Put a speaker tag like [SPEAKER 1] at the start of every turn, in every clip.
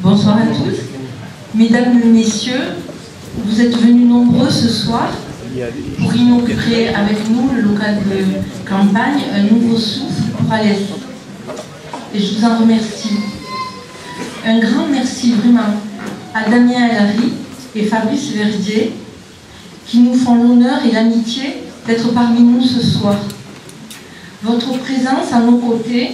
[SPEAKER 1] Bonsoir à tous. Mesdames et messieurs, vous êtes venus nombreux ce soir pour inaugurer avec nous le local de campagne Un nouveau souffle pour Alès. Et je vous en remercie. Un grand merci vraiment à Damien Elary et Fabrice Verdier qui nous font l'honneur et l'amitié d'être parmi nous ce soir. Votre présence à nos côtés,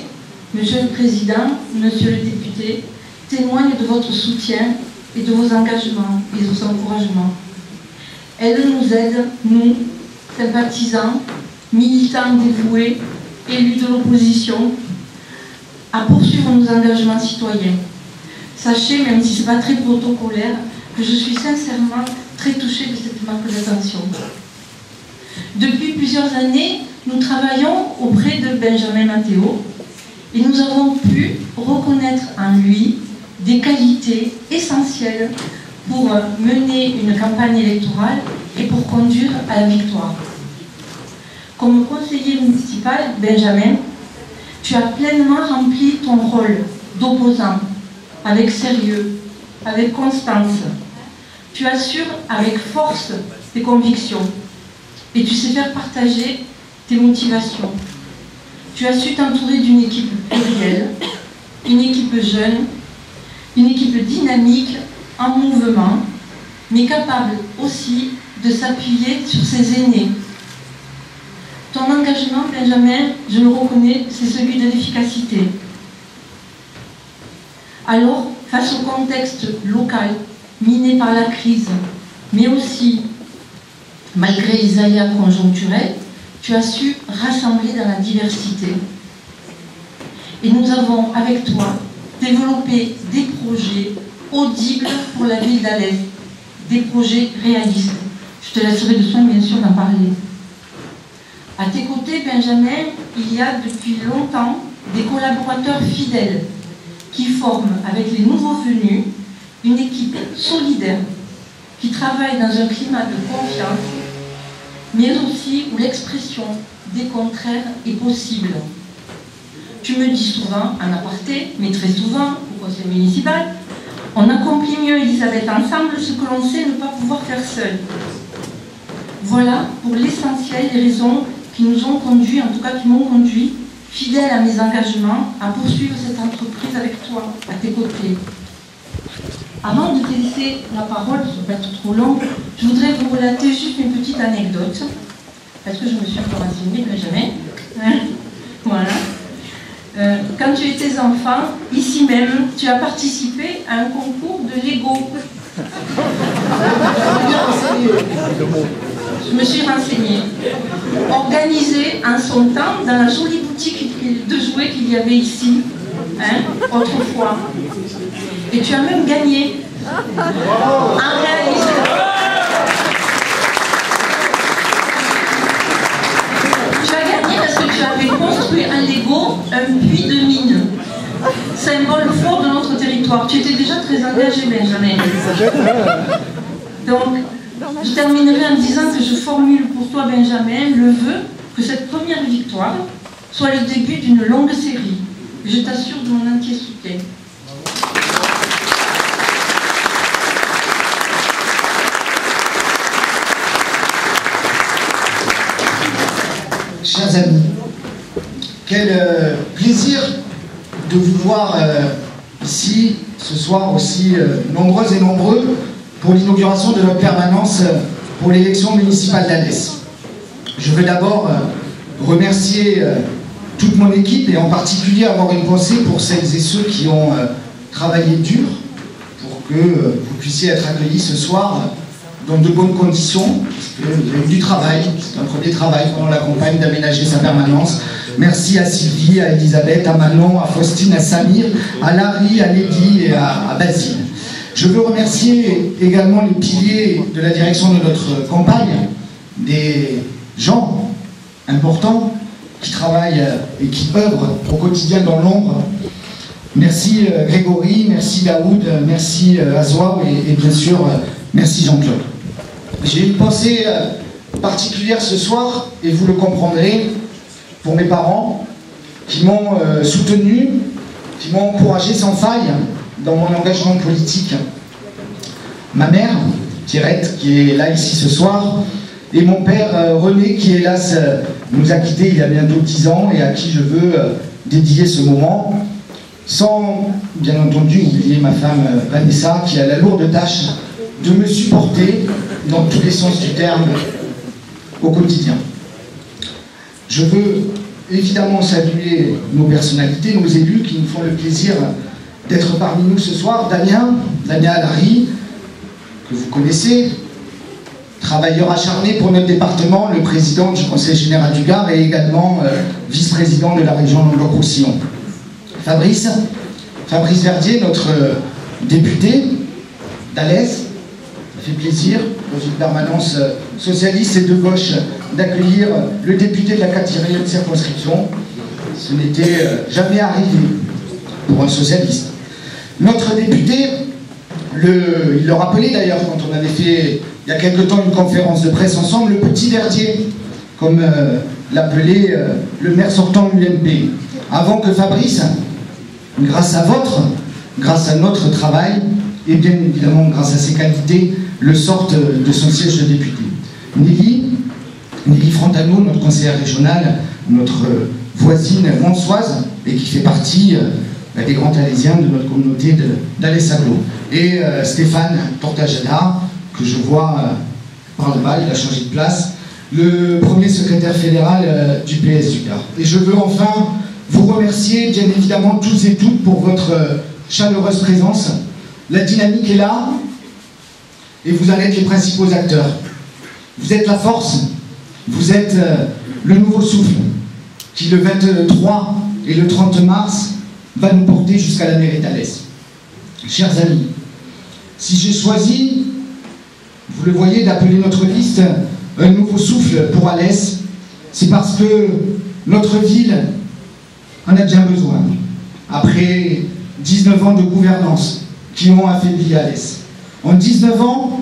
[SPEAKER 1] Monsieur le Président, Monsieur le Député, témoigne de votre soutien et de vos engagements et de vos encouragements. Elle nous aide, nous, sympathisants, militants dévoués, élus de l'opposition, à poursuivre nos engagements citoyens. Sachez, même si ce n'est pas très protocolaire, que je suis sincèrement très touchée de cette marque d'attention. Depuis plusieurs années, nous travaillons auprès de Benjamin Matteo et nous avons pu reconnaître en lui des qualités essentielles pour mener une campagne électorale et pour conduire à la victoire. Comme conseiller municipal, Benjamin, tu as pleinement rempli ton rôle d'opposant, avec sérieux, avec constance. Tu assures avec force tes convictions et tu sais faire partager tes motivations. Tu as su t'entourer d'une équipe plurielle, une équipe jeune, une équipe dynamique, en mouvement, mais capable aussi de s'appuyer sur ses aînés. Ton engagement, Benjamin, je le reconnais, c'est celui de l'efficacité. Alors, face au contexte local, miné par la crise, mais aussi, malgré les aléas conjoncturels, tu as su rassembler dans la diversité. Et nous avons, avec toi, développé des projets audibles pour la ville d'Alès, des projets réalistes. Je te laisserai le soin, bien sûr, d'en parler. À tes côtés, Benjamin, il y a depuis longtemps des collaborateurs fidèles qui forment, avec les nouveaux venus, une équipe solidaire qui travaille dans un climat de confiance, mais aussi où l'expression des contraires est possible. Tu me dis souvent, en aparté, mais très souvent, au conseil municipal, on accomplit mieux, Elisabeth, ensemble, ce que l'on sait ne pas pouvoir faire seul. Voilà, pour l'essentiel, les raisons qui nous ont conduits, en tout cas qui m'ont conduit, fidèle à mes engagements, à poursuivre cette entreprise avec toi, à tes côtés. Avant de te laisser la parole, ça ne va pas être trop long, je voudrais vous relater juste une petite anecdote, parce que je me suis encore renseignée, Benjamin. Voilà. Quand tu étais enfant, ici même, tu as participé à un concours de Lego. Je me suis renseignée. Organisé en son temps dans la jolie boutique de jouets qu'il y avait ici, autrefois. Et tu as même gagné. En réalité. Tu as gagné parce que tu avais construit un Lego, un puits de mine. Symbole fort de notre territoire. Tu étais déjà très engagé, Benjamin. Donc, je terminerai en disant que je formule pour toi, Benjamin, le vœu que cette première victoire soit le début d'une longue série. Je t'assure de mon entier soutien.
[SPEAKER 2] Chers amis, quel plaisir de vous voir ici ce soir aussi nombreuses et nombreux pour l'inauguration de notre permanence pour l'élection municipale d'Alès. Je veux d'abord remercier toute mon équipe et en particulier avoir une pensée pour celles et ceux qui ont travaillé dur pour que vous puissiez être accueillis ce soir dans de bonnes conditions, parce qu'il y a eu du travail, c'est un premier travail pendant la campagne d'aménager sa permanence. Merci à Sylvie, à Elisabeth, à Manon, à Faustine, à Samir, à Larry, à Lady et à Basile. Je veux remercier également les piliers de la direction de notre campagne, des gens importants qui travaillent et qui œuvrent au quotidien dans l'ombre. Merci Grégory, merci Daoud, merci Azoua et bien sûr merci Jean-Claude. J'ai une pensée particulière ce soir, et vous le comprendrez, pour mes parents qui m'ont soutenu qui m'ont encouragé sans faille dans mon engagement politique. Ma mère, Pierrette, qui est là ici ce soir, et mon père René, qui hélas nous a quittés il y a bientôt 10 ans et à qui je veux dédier ce moment, sans bien entendu oublier ma femme Vanessa, qui a la lourde tâche de me supporter dans tous les sens du terme au quotidien. Je veux évidemment saluer nos personnalités, nos élus qui nous font le plaisir d'être parmi nous ce soir. Damien Alary, que vous connaissez, travailleur acharné pour notre département, le président du Conseil général du Gard et également vice-président de la région Languedoc-Roussillon. Fabrice Verdier, notre député d'Alès. Ça fait plaisir, dans une permanence socialiste et de gauche, d'accueillir le député de la 4e circonscription. Ce n'était jamais arrivé pour un socialiste. Notre député, il le rappelait d'ailleurs quand on avait fait il y a quelque temps une conférence de presse ensemble, le petit Verdier, comme l'appelait le maire sortant de l'UMP. Avant que Fabrice, grâce à notre travail, et bien évidemment grâce à ses qualités, le sorte de son siège de député. Nelly Frontano, notre conseillère régionale, notre voisine monsoise, et qui fait partie des grands Alésiens de notre communauté d'Alès-Aglo. Et Stéphane Tortajada, que je vois par là-bas, il a changé de place, le premier secrétaire fédéral du PS du Gard. Et je veux enfin vous remercier, bien évidemment, tous et toutes, pour votre chaleureuse présence. La dynamique est là, et vous en êtes les principaux acteurs. Vous êtes la force, vous êtes le nouveau souffle, qui le 23 et le 30 mars va nous porter jusqu'à la mairie d'Alès. Chers amis, si j'ai choisi, vous le voyez, d'appeler notre liste un nouveau souffle pour Alès, c'est parce que notre ville en a bien besoin. Après 19 ans de gouvernance qui ont affaibli Alès. En 19 ans,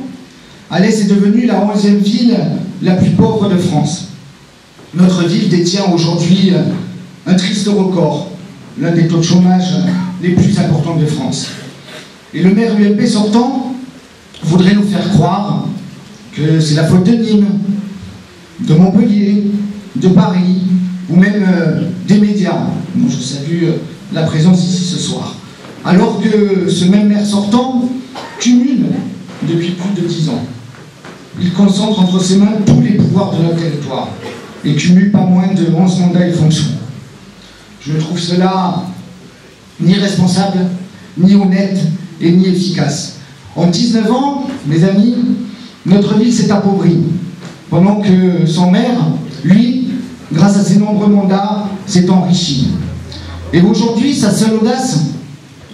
[SPEAKER 2] Alès est devenue la 11e ville la plus pauvre de France. Notre ville détient aujourd'hui un triste record, l'un des taux de chômage les plus importants de France. Et le maire UMP sortant voudrait nous faire croire que c'est la faute de Nîmes, de Montpellier, de Paris, ou même des médias. Bon, je salue la présence ici ce soir. Alors que ce même maire sortant cumule depuis plus de 10 ans. Il concentre entre ses mains tous les pouvoirs de notre territoire et cumule pas moins de 11 mandats et fonctions. Je trouve cela ni responsable, ni honnête et ni efficace. En 19 ans, mes amis, notre ville s'est appauvrie, pendant que son maire, lui, grâce à ses nombreux mandats, s'est enrichi. Et aujourd'hui, sa seule audace,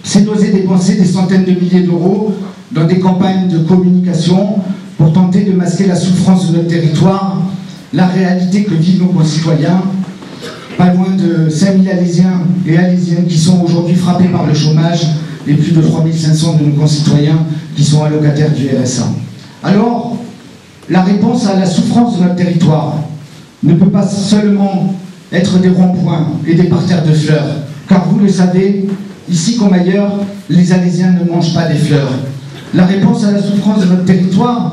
[SPEAKER 2] c'est d'oser dépenser des centaines de milliers d'euros dans des campagnes de communication pour tenter de masquer la souffrance de notre territoire, la réalité que vivent nos concitoyens, pas loin de 5000 Alésiens et Alésiennes qui sont aujourd'hui frappés par le chômage et plus de 3500 de nos concitoyens qui sont allocataires du RSA. Alors, la réponse à la souffrance de notre territoire ne peut pas seulement être des ronds-points et des parterres de fleurs, car vous le savez, ici comme ailleurs, les Alésiens ne mangent pas des fleurs. La réponse à la souffrance de notre territoire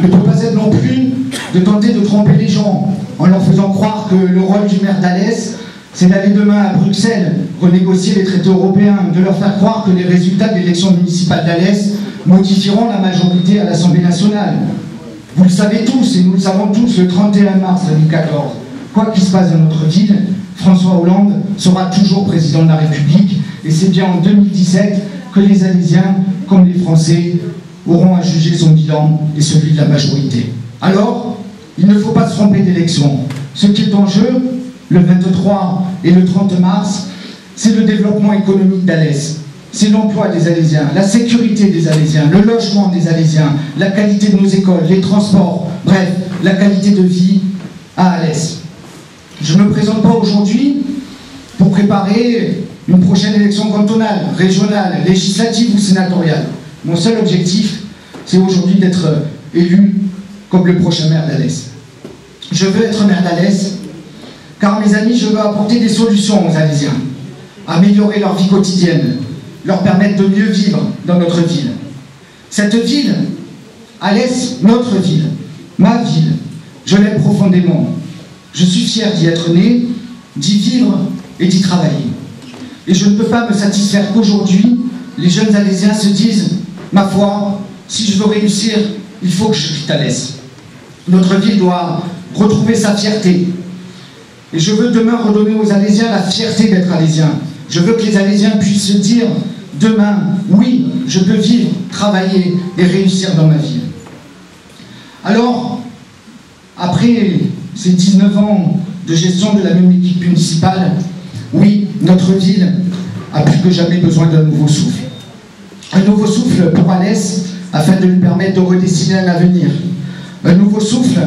[SPEAKER 2] ne peut pas être non plus de tenter de tromper les gens en leur faisant croire que le rôle du maire d'Alès, c'est d'aller demain à Bruxelles renégocier les traités européens, de leur faire croire que les résultats de l'élection municipale d'Alès modifieront la majorité à l'Assemblée nationale. Vous le savez tous, et nous le savons tous, le 31 mars 2014, quoi qu'il se passe dans notre ville, François Hollande sera toujours président de la République, et c'est bien en 2017 que les Alésiens, comme les Français, auront à juger son bilan et celui de la majorité. Alors, il ne faut pas se tromper d'élection. Ce qui est en jeu, le 23 et le 30 mars, c'est le développement économique d'Alès. C'est l'emploi des Alésiens, la sécurité des Alésiens, le logement des Alésiens, la qualité de nos écoles, les transports, bref, la qualité de vie à Alès. Je ne me présente pas aujourd'hui pour préparer une prochaine élection cantonale, régionale, législative ou sénatoriale. Mon seul objectif, c'est aujourd'hui d'être élu comme le prochain maire d'Alès. Je veux être maire d'Alès, car mes amis, je veux apporter des solutions aux Alésiens. améliorer leur vie quotidienne, leur permettre de mieux vivre dans notre ville. Cette ville, Alès, notre ville, ma ville, je l'aime profondément. Je suis fier d'y être né, d'y vivre et d'y travailler. Et je ne peux pas me satisfaire qu'aujourd'hui, les jeunes Alésiens se disent « Ma foi, si je veux réussir, il faut que je quitte Alès. » Notre ville doit retrouver sa fierté. Et je veux demain redonner aux Alésiens la fierté d'être Alésiens. Je veux que les Alésiens puissent se dire demain, oui, je peux vivre, travailler et réussir dans ma ville. Alors, après ces 19 ans de gestion de la même équipe municipale, oui, notre ville a plus que jamais besoin d'un nouveau souffle. Un nouveau souffle pour Alès, afin de lui permettre de redessiner un avenir. Un nouveau souffle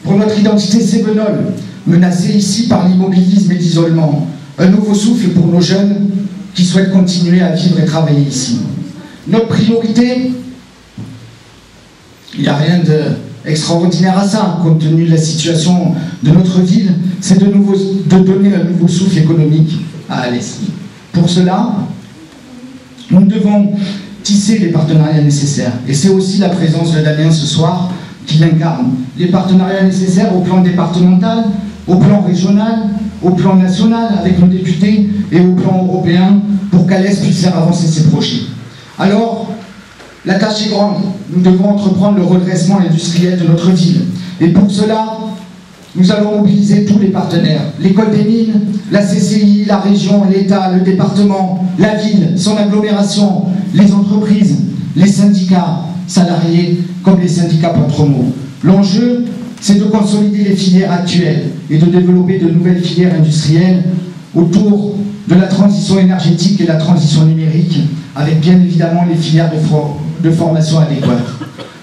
[SPEAKER 2] pour notre identité cévenole, menacée ici par l'immobilisme et l'isolement. Un nouveau souffle pour nos jeunes qui souhaitent continuer à vivre et travailler ici. Notre priorité, il n'y a rien d'extraordinaire à ça, compte tenu de la situation de notre ville, c'est de donner un nouveau souffle économique à Alès. Pour cela, nous devons tisser les partenariats nécessaires. Et c'est aussi la présence de Damien ce soir qui l'incarne. Les partenariats nécessaires au plan départemental, au plan régional, au plan national avec nos députés et au plan européen pour qu'Alès puisse faire avancer ses projets. Alors, la tâche est grande. Nous devons entreprendre le redressement industriel de notre ville. Et pour cela, nous allons mobiliser tous les partenaires. L'école des mines, la CCI, la région, l'État, le département, la ville, son agglomération, les entreprises, les syndicats salariés comme les syndicats patronaux. L'enjeu, c'est de consolider les filières actuelles et de développer de nouvelles filières industrielles autour de la transition énergétique et la transition numérique, avec bien évidemment les filières de formation adéquates.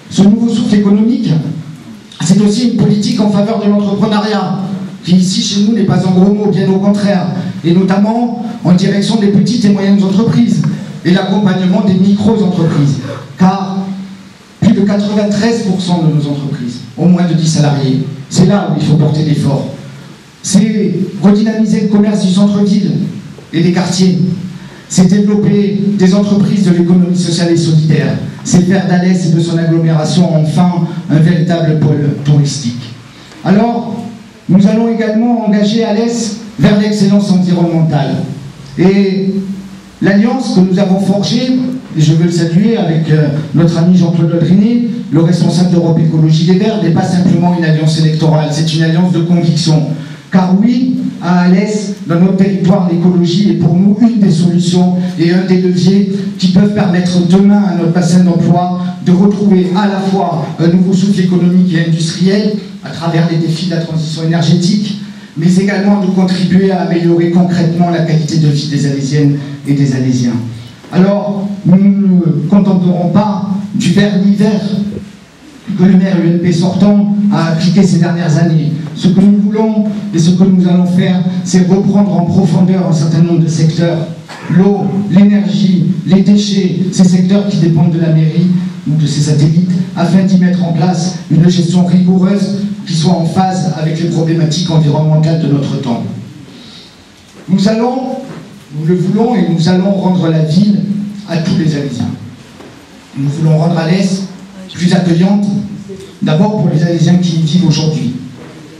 [SPEAKER 2] Ce nouveau souffle économique, c'est aussi une politique en faveur de l'entrepreneuriat, qui ici chez nous n'est pas un gros mot, bien au contraire, et notamment en direction des petites et moyennes entreprises et l'accompagnement des micro-entreprises, car plus de 93% de nos entreprises ont moins de 10 salariés. C'est là où il faut porter l'effort. C'est redynamiser le commerce du centre-ville et des quartiers. C'est développer des entreprises de l'économie sociale et solidaire. C'est faire d'Alès et de son agglomération enfin un véritable pôle touristique. Alors, nous allons également engager Alès vers l'excellence environnementale. Et l'alliance que nous avons forgée, et je veux le saluer avec notre ami Jean-Claude Audrinet, le responsable d'Europe Écologie Les Verts, n'est pas simplement une alliance électorale, c'est une alliance de conviction. Car oui, à Alès, dans notre territoire, l'écologie est pour nous une des solutions et un des leviers qui peuvent permettre demain à notre bassin d'emploi de retrouver à la fois un nouveau souffle économique et industriel à travers les défis de la transition énergétique, mais également de contribuer à améliorer concrètement la qualité de vie des Alésiennes et des Alésiens. Alors, nous ne nous contenterons pas du vernis vert que le maire UNP sortant a appliqué ces dernières années. Ce que nous voulons et ce que nous allons faire, c'est reprendre en profondeur un certain nombre de secteurs. L'eau, l'énergie, les déchets, ces secteurs qui dépendent de la mairie ou de ses satellites, afin d'y mettre en place une gestion rigoureuse qui soit en phase avec les problématiques environnementales de notre temps. Nous le voulons et nous allons rendre la ville à tous les Alésiens. Nous voulons rendre Alès plus accueillante, d'abord pour les Alésiens qui y vivent aujourd'hui.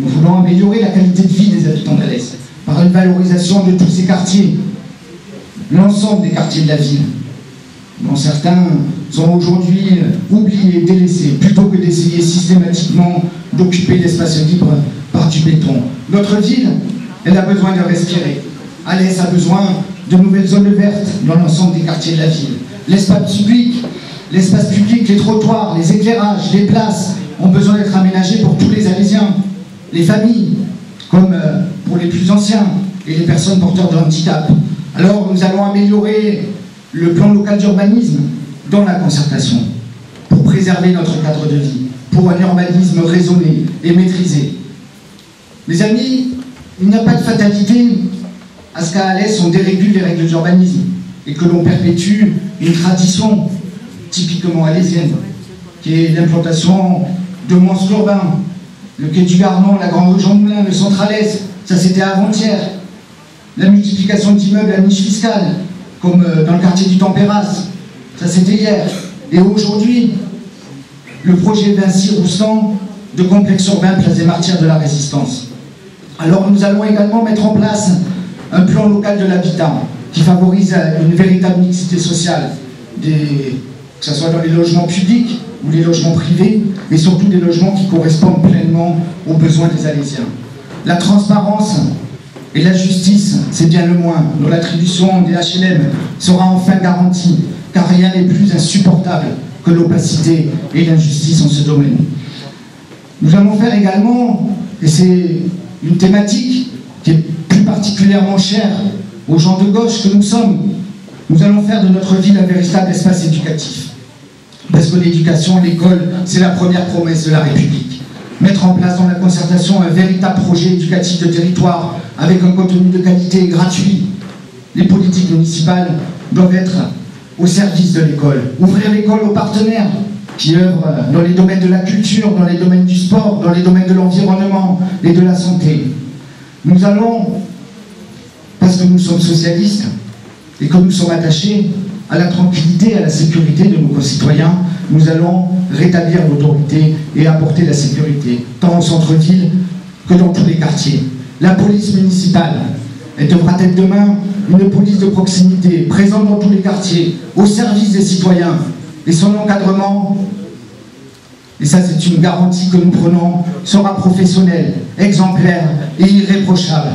[SPEAKER 2] Nous voulons améliorer la qualité de vie des habitants d'Alès par une valorisation de tous ces quartiers, l'ensemble des quartiers de la ville, dont certains sont aujourd'hui oubliés, délaissés, plutôt que d'essayer systématiquement d'occuper l'espace libre par du béton. Notre ville, elle a besoin de respirer. Alès a besoin de nouvelles zones vertes dans l'ensemble des quartiers de la ville. L'espace public, les trottoirs, les éclairages, les places ont besoin d'être aménagés pour tous les Alésiens. Les familles, comme pour les plus anciens et les personnes porteurs de handicap. Alors nous allons améliorer le plan local d'urbanisme dans la concertation pour préserver notre cadre de vie, pour un urbanisme raisonné et maîtrisé. Mes amis, il n'y a pas de fatalité à ce qu'à Alès on dérégule les règles d'urbanisme et que l'on perpétue une tradition typiquement alésienne, qui est l'implantation de monstres urbains. Le quai du Garnon, la Grande Rue Jean Moulin, le centre Alès, ça c'était avant-hier. la multiplication d'immeubles à niche fiscale, comme dans le quartier du Tempéras, ça c'était hier. Et aujourd'hui, le projet Vinci-Roustan de complexe urbain Place des Martyrs de la Résistance. Alors nous allons également mettre en place un plan local de l'habitat qui favorise une véritable mixité sociale, que ce soit dans les logements publics ou les logements privés, mais surtout des logements qui correspondent pleinement aux besoins des Alésiens. La transparence et la justice, c'est bien le moins, dont l'attribution des HLM sera enfin garantie, car rien n'est plus insupportable que l'opacité et l'injustice en ce domaine. Nous allons faire également, et c'est une thématique qui est plus particulièrement chère aux gens de gauche que nous sommes, nous allons faire de notre ville un véritable espace éducatif. Parce que l'éducation, l'école, c'est la première promesse de la République. Mettre en place dans la concertation un véritable projet éducatif de territoire avec un contenu de qualité et gratuit. Les politiques municipales doivent être au service de l'école. Ouvrir l'école aux partenaires qui œuvrent dans les domaines de la culture, dans les domaines du sport, dans les domaines de l'environnement et de la santé. Nous allons, parce que nous sommes socialistes et que nous sommes attachés à la tranquillité et à la sécurité de nos concitoyens, nous allons rétablir l'autorité et apporter la sécurité, tant au centre-ville que dans tous les quartiers. La police municipale, elle devra être demain une police de proximité, présente dans tous les quartiers, au service des citoyens. Et son encadrement, et ça c'est une garantie que nous prenons, sera professionnel, exemplaire et irréprochable.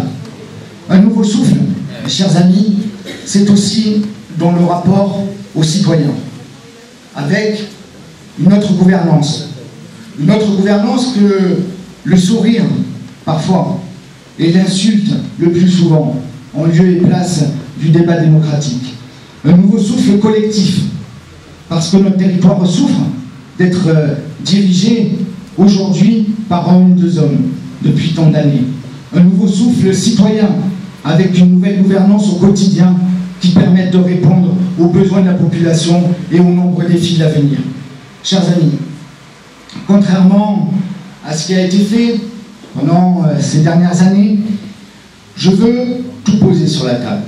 [SPEAKER 2] Un nouveau souffle, mes chers amis, c'est aussi dans le rapport aux citoyens, avec une autre gouvernance que le sourire, parfois, et l'insulte, le plus souvent, en lieu et place du débat démocratique. Un nouveau souffle collectif, parce que notre territoire souffre d'être dirigé aujourd'hui par un ou deux hommes, depuis tant d'années. Un nouveau souffle citoyen, avec une nouvelle gouvernance au quotidien, qui permettent de répondre aux besoins de la population et aux nombreux défis de l'avenir. Chers amis, contrairement à ce qui a été fait pendant ces dernières années, je veux tout poser sur la table,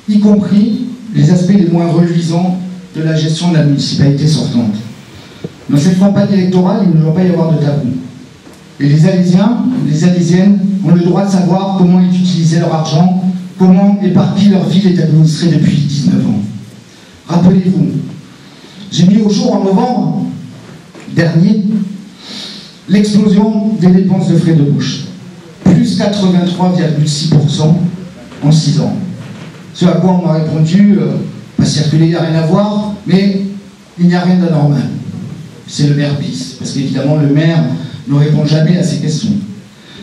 [SPEAKER 2] y compris les aspects les moins reluisants de la gestion de la municipalité sortante. Dans cette campagne électorale, il ne doit pas y avoir de tabou. Et les Alésiens, les Alésiennes ont le droit de savoir comment ils utilisaient leur argent, comment et par qui leur ville est administrée depuis 19 ans. Rappelez-vous, j'ai mis au jour en novembre dernier l'explosion des dépenses de frais de bouche. Plus 83,6% en 6 ans. Ce à quoi on m'a répondu, pas circuler, il n'y a rien à voir, mais il n'y a rien d'anormal. C'est le maire bis, parce qu'évidemment le maire ne répond jamais à ces questions.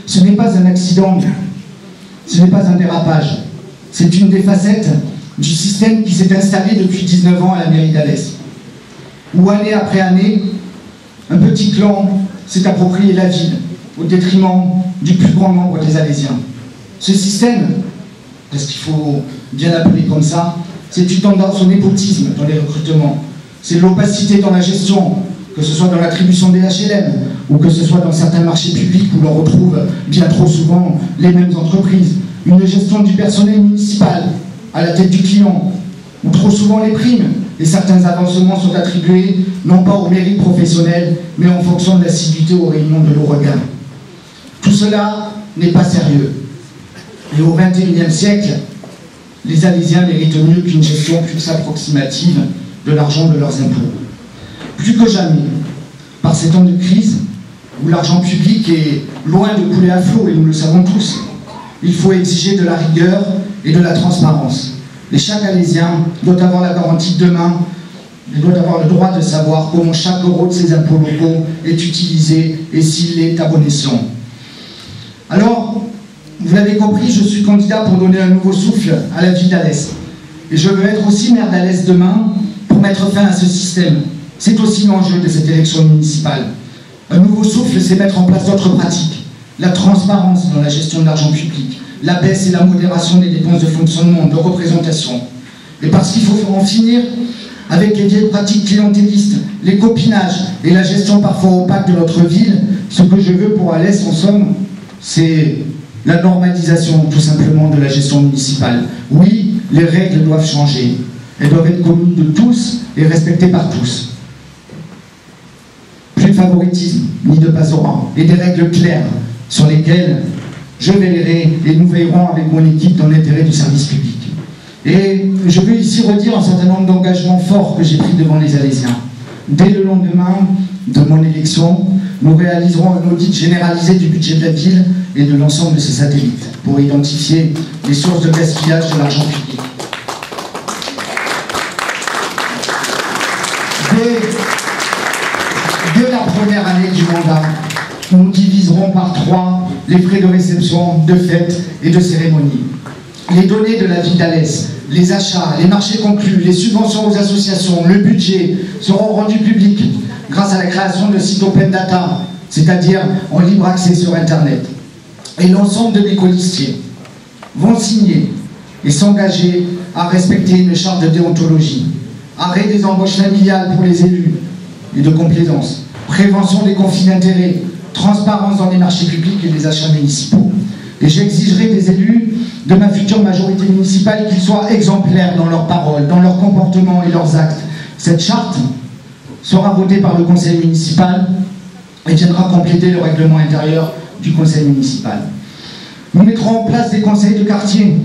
[SPEAKER 2] Ce n'est pas un accident, ce n'est pas un dérapage, c'est une des facettes du système qui s'est installé depuis 19 ans à la mairie d'Alès, où année après année, un petit clan s'est approprié la ville au détriment du plus grand nombre des Alésiens. Ce système, parce qu'il faut bien l'appeler comme ça, c'est une tendance au népotisme dans les recrutements, c'est l'opacité dans la gestion, que ce soit dans l'attribution des HLM, ou que ce soit dans certains marchés publics où l'on retrouve bien trop souvent les mêmes entreprises, une gestion du personnel municipal à la tête du client, où trop souvent les primes et certains avancements sont attribués non pas au mérite professionnel, mais en fonction de l'assiduité aux réunions de l'Oregain. Tout cela n'est pas sérieux. Et au XXIe siècle, les Alésiens méritent mieux qu'une gestion plus approximative de l'argent de leurs impôts. Plus que jamais, par ces temps de crise, où l'argent public est loin de couler à flot, et nous le savons tous, il faut exiger de la rigueur et de la transparence. Et chaque Alésien doit avoir la garantie que demain, il doit avoir le droit de savoir comment chaque euro de ses impôts locaux est utilisé et s'il est à bon escient. Alors, vous l'avez compris, je suis candidat pour donner un nouveau souffle à la ville d'Alès. Et je veux être aussi maire d'Alès demain pour mettre fin à ce système. C'est aussi l'enjeu de cette élection municipale. Un nouveau souffle, c'est mettre en place d'autres pratiques. La transparence dans la gestion de l'argent public, la baisse et la modération des dépenses de fonctionnement, de représentation. Et parce qu'il faut en finir avec les vieilles pratiques clientélistes, les copinages et la gestion parfois opaque de notre ville, ce que je veux pour Alès, en somme, c'est la normalisation tout simplement de la gestion municipale. Oui, les règles doivent changer. Elles doivent être connues de tous et respectées par tous. Plus de favoritisme, ni de passe-droit, et des règles claires sur lesquelles je veillerai et nous veillerons avec mon équipe dans l'intérêt du service public. Et je veux ici redire un certain nombre d'engagements forts que j'ai pris devant les Alésiens. Dès le lendemain de mon élection, nous réaliserons un audit généralisé du budget de la ville et de l'ensemble de ses satellites pour identifier les sources de gaspillage de l'argent public. Dès la première année du mandat, nous diviserons par 3 les frais de réception, de fêtes et de cérémonies. Les données de la ville d'Alès, les achats, les marchés conclus, les subventions aux associations, le budget seront rendus publics grâce à la création de sites open data, c'est-à-dire en libre accès sur Internet. Et l'ensemble de mes colistiers vont signer et s'engager à respecter une charte de déontologie, arrêt des embauches familiales pour les élus et de complaisance, prévention des conflits d'intérêts, transparence dans les marchés publics et les achats municipaux. Et j'exigerai des élus de ma future majorité municipale qu'ils soient exemplaires dans leurs paroles, dans leur comportement et leurs actes. Cette charte sera votée par le conseil municipal et viendra compléter le règlement intérieur du conseil municipal. Nous mettrons en place des conseils de quartier,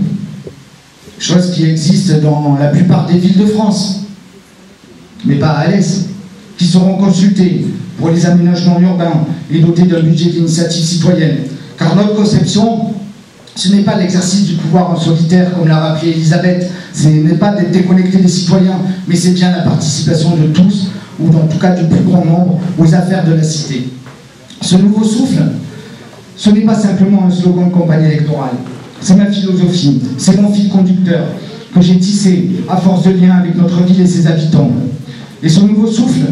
[SPEAKER 2] chose qui existe dans la plupart des villes de France, mais pas à Alès, qui seront consultés pour les aménagements urbains et dotés d'un budget d'initiative citoyenne. Car notre conception, ce n'est pas l'exercice du pouvoir en solitaire, comme l'a rappelé Elisabeth, ce n'est pas d'être déconnecté des citoyens, mais c'est bien la participation de tous, ou en tout cas du plus grand nombre, aux affaires de la cité. Ce nouveau souffle, ce n'est pas simplement un slogan de campagne électorale, c'est ma philosophie, c'est mon fil conducteur que j'ai tissé à force de liens avec notre ville et ses habitants. Et ce nouveau souffle,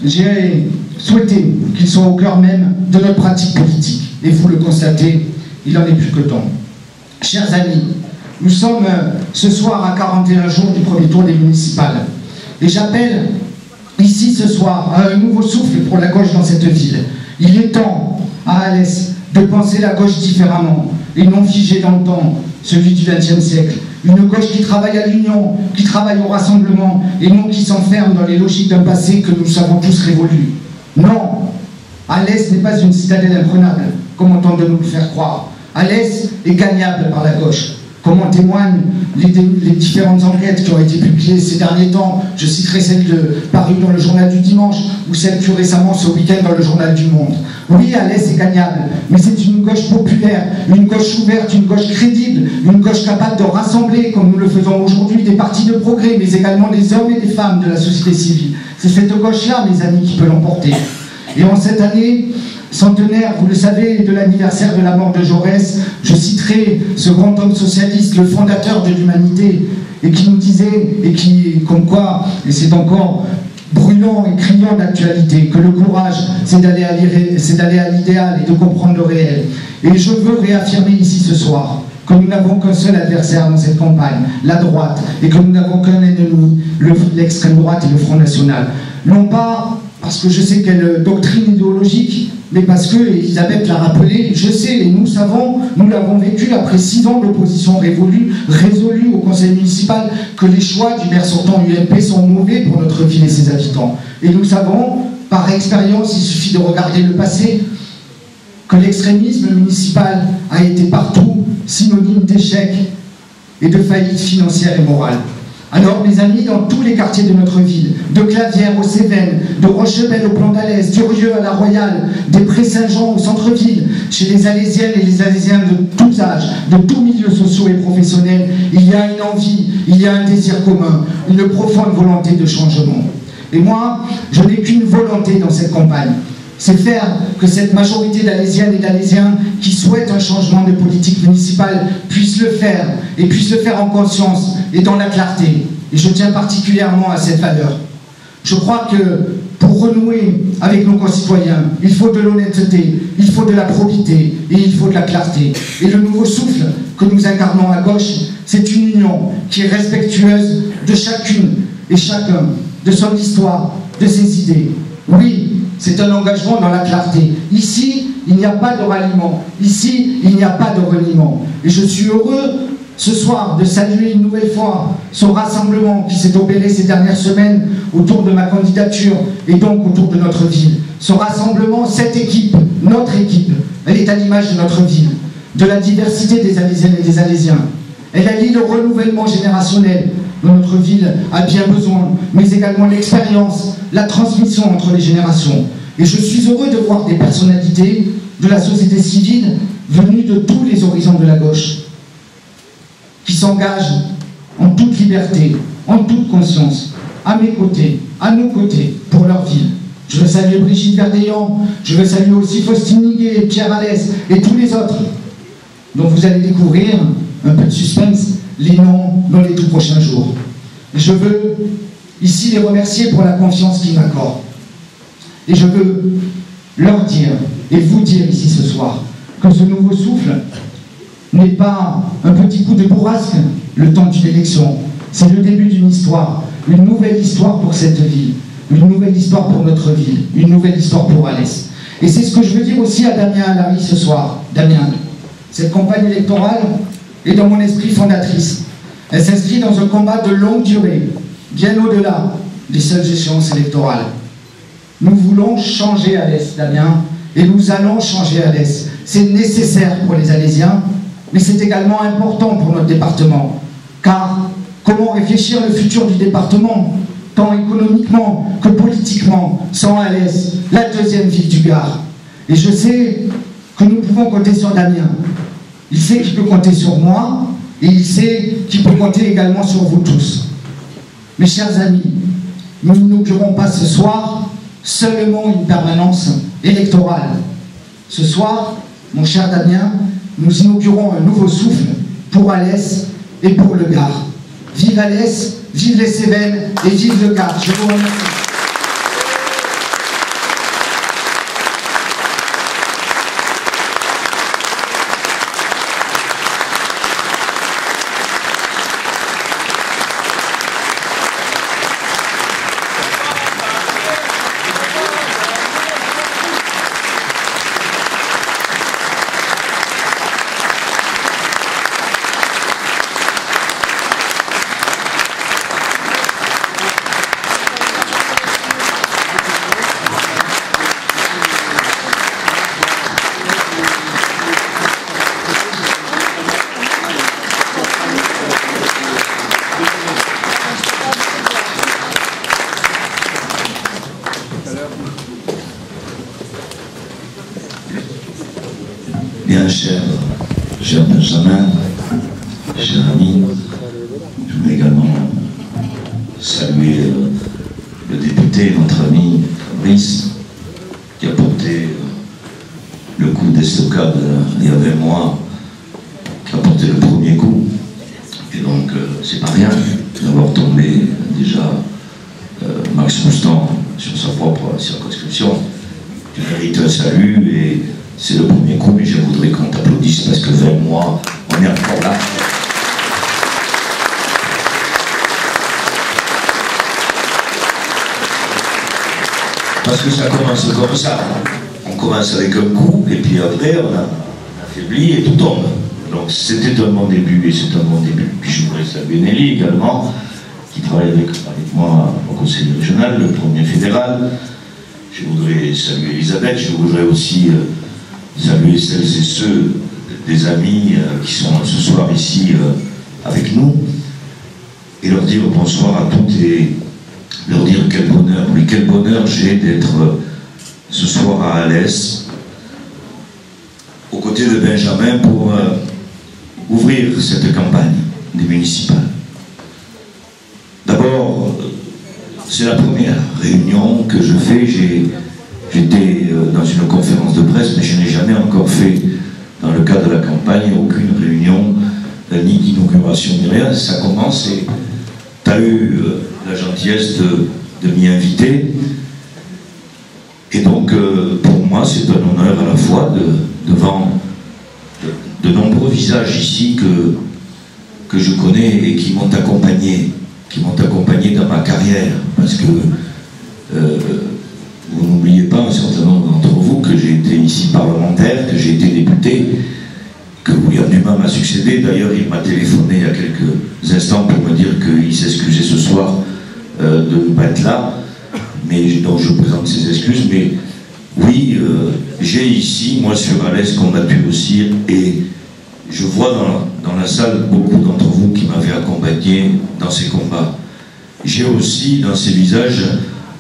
[SPEAKER 2] j'ai souhaité qu'il soit au cœur même de notre pratique politique. Et vous le constatez, il en est plus que temps. Chers amis, nous sommes ce soir à 41 jours du premier tour des municipales. Et j'appelle ici ce soir à un nouveau souffle pour la gauche dans cette ville. Il est temps, à Alès, de penser la gauche différemment et non figée dans le temps, celui du XXe siècle. Une gauche qui travaille à l'union, qui travaille au rassemblement et non qui s'enferme dans les logiques d'un passé que nous savons tous révolu. Non, Alès n'est pas une citadelle imprenable, comme on tente de nous le faire croire. Alès est gagnable par la gauche, comme en témoignent les différentes enquêtes qui ont été publiées ces derniers temps. Je citerai celle parue dans le journal du dimanche ou celle plus récemment ce week-end dans le journal du Monde. Oui, Alès est gagnable, mais c'est une gauche populaire, une gauche ouverte, une gauche crédible, une gauche capable de rassembler, comme nous le faisons aujourd'hui, des partis de progrès, mais également des hommes et des femmes de la société civile. C'est cette gauche-là, mes amis, qui peut l'emporter. Et en cette année centenaire, vous le savez, de l'anniversaire de la mort de Jaurès, je citerai ce grand homme socialiste, le fondateur de l'humanité, et qui nous disait, et qui, comme quoi, et c'est encore brûlant et criant d'actualité, que le courage, c'est d'aller à l'idéal et de comprendre le réel. Et je veux réaffirmer ici ce soir que nous n'avons qu'un seul adversaire dans cette campagne, la droite, et que nous n'avons qu'un ennemi, l'extrême droite et le Front National. Non pas parce que je sais quelle doctrine idéologique, mais parce que, Elisabeth l'a rappelé, je sais, et nous savons, nous l'avons vécu après 6 ans d'opposition résolue au conseil municipal, que les choix du maire sortant UMP sont mauvais pour notre ville et ses habitants. Et nous savons, par expérience, il suffit de regarder le passé, que l'extrémisme municipal a été partout synonyme d'échec et de faillite financière et morale. Alors, mes amis, dans tous les quartiers de notre ville, de Clavières aux Cévennes, de Rochebelle au Plan d'Alès, d'Urieux à la Royale, des Prés-Saint-Jean au centre-ville, chez les Alésiennes et les Alésiens de tous âges, de tous milieux sociaux et professionnels, il y a une envie, il y a un désir commun, une profonde volonté de changement. Et moi, je n'ai qu'une volonté dans cette campagne, c'est faire que cette majorité d'Alésiennes et d'Alésiens qui souhaitent un changement de politique municipale puissent le faire, et puissent le faire en conscience et dans la clarté. Et je tiens particulièrement à cette valeur. Je crois que pour renouer avec nos concitoyens, il faut de l'honnêteté, il faut de la probité et il faut de la clarté. Et le nouveau souffle que nous incarnons à gauche, c'est une union qui est respectueuse de chacune et chacun, de son histoire, de ses idées. Oui, c'est un engagement dans la clarté. Ici, il n'y a pas de ralliement. Ici, il n'y a pas de reniement. Et je suis heureux ce soir de saluer une nouvelle fois ce rassemblement qui s'est opéré ces dernières semaines autour de ma candidature et donc autour de notre ville. Ce rassemblement, cette équipe, notre équipe, elle est à l'image de notre ville, de la diversité des Alésiennes et des Alésiens. Elle allie le renouvellement générationnel dont notre ville a bien besoin, mais également l'expérience, la transmission entre les générations. Et je suis heureux de voir des personnalités de la société civile venues de tous les horizons de la gauche, qui s'engagent en toute liberté, en toute conscience, à mes côtés, à nos côtés, pour leur ville. Je veux saluer Brigitte Verdeillan, je veux saluer aussi Faustine Niguet, Pierre Alès et tous les autres, dont vous allez découvrir, un peu de suspense, les noms dans les tout prochains jours. Et je veux ici les remercier pour la confiance qu'ils m'accordent. Et je veux leur dire, et vous dire ici ce soir, que ce nouveau souffle n'est pas un petit coup de bourrasque le temps d'une élection. C'est le début d'une histoire, une nouvelle histoire pour cette ville, une nouvelle histoire pour notre ville, une nouvelle histoire pour Alès. Et c'est ce que je veux dire aussi à Damien Alary ce soir. Damien, cette campagne électorale est dans mon esprit fondatrice. Elle s'inscrit dans un combat de longue durée, bien au-delà des seules échéances électorales. Nous voulons changer Alès, Damien, et nous allons changer Alès. C'est nécessaire pour les Alésiens, mais c'est également important pour notre département. Car comment réfléchir le futur du département, tant économiquement que politiquement, sans Alès, la deuxième ville du Gard. Et je sais que nous pouvons compter sur Damien. Il sait qu'il peut compter sur moi, et il sait qu'il peut compter également sur vous tous. Mes chers amis, nous n'inaugurons pas ce soir seulement une permanence électorale. Ce soir, mon cher Damien, nous inaugurons un nouveau souffle pour Alès et pour le Gard. Vive Alès, vive les Cévennes et vive le Gard. Je vous remercie.
[SPEAKER 3] Bien, cher Benjamin, cher ami, je voulais également saluer le député, notre ami Fabrice, qui a porté le coup d'estocade il y a 20 mois, qui a porté le premier coup. Et donc, c'est pas rien d'avoir tombé déjà Max Moustan sur sa propre circonscription. Tu mérites un salut et c'est le premier coup, mais je voudrais qu'on t'applaudisse parce que 20 mois, on est encore là. Parce que ça commence comme ça. On commence avec un coup, et puis après, on affaiblit et tout tombe. Donc c'était un bon début, et c'est un bon début. Puis je voudrais saluer Nelly également, qui travaille avec moi au conseil régional, le premier fédéral. Je voudrais saluer Elisabeth, je voudrais aussi saluer celles et ceux des amis qui sont ce soir ici avec nous et leur dire bonsoir à toutes et leur dire quel bonheur, oui, quel bonheur j'ai d'être ce soir à Alès aux côtés de Benjamin pour ouvrir cette campagne des municipales. D'abord, c'est la première réunion que je fais. J'étais dans une conférence de presse, mais je n'ai jamais encore fait, dans le cadre de la campagne, aucune réunion, ni d'inauguration, ni rien. Ça commence et tu as eu la gentillesse de m'y inviter. Et donc, pour moi, c'est un honneur à la fois devant de nombreux visages ici que je connais et qui m'ont accompagné dans ma carrière. Parce que vous n'oubliez pas, un certain nombre d'entre vous que j'ai été ici parlementaire, que j'ai été député, que William Dumas m'a succédé. D'ailleurs, il m'a téléphoné il y a quelques instants pour me dire qu'il s'excusait ce soir de ne pas être là, mais donc je présente ses excuses. Mais oui, j'ai ici, moi sur Alès, combattu aussi, et je vois dans la salle beaucoup d'entre vous qui m'avaient accompagné dans ces combats. J'ai aussi dans ces visages,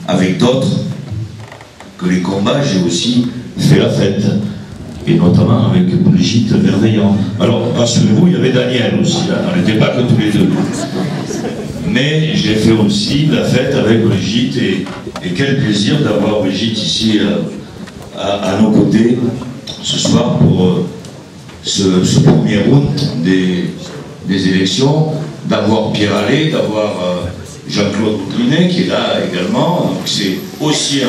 [SPEAKER 3] avec d'autres, que les combats, j'ai aussi fait la fête. Et notamment avec Brigitte Verveillant. Alors, rassurez-vous, il y avait Daniel aussi, là. On n'était pas que tous les deux. Mais j'ai fait aussi la fête avec Brigitte, et quel plaisir d'avoir Brigitte ici à nos côtés ce soir pour ce premier round des élections, d'avoir Pierre Allais, d'avoir Jean-Claude Boutrinet qui est là également. Donc c'est aussi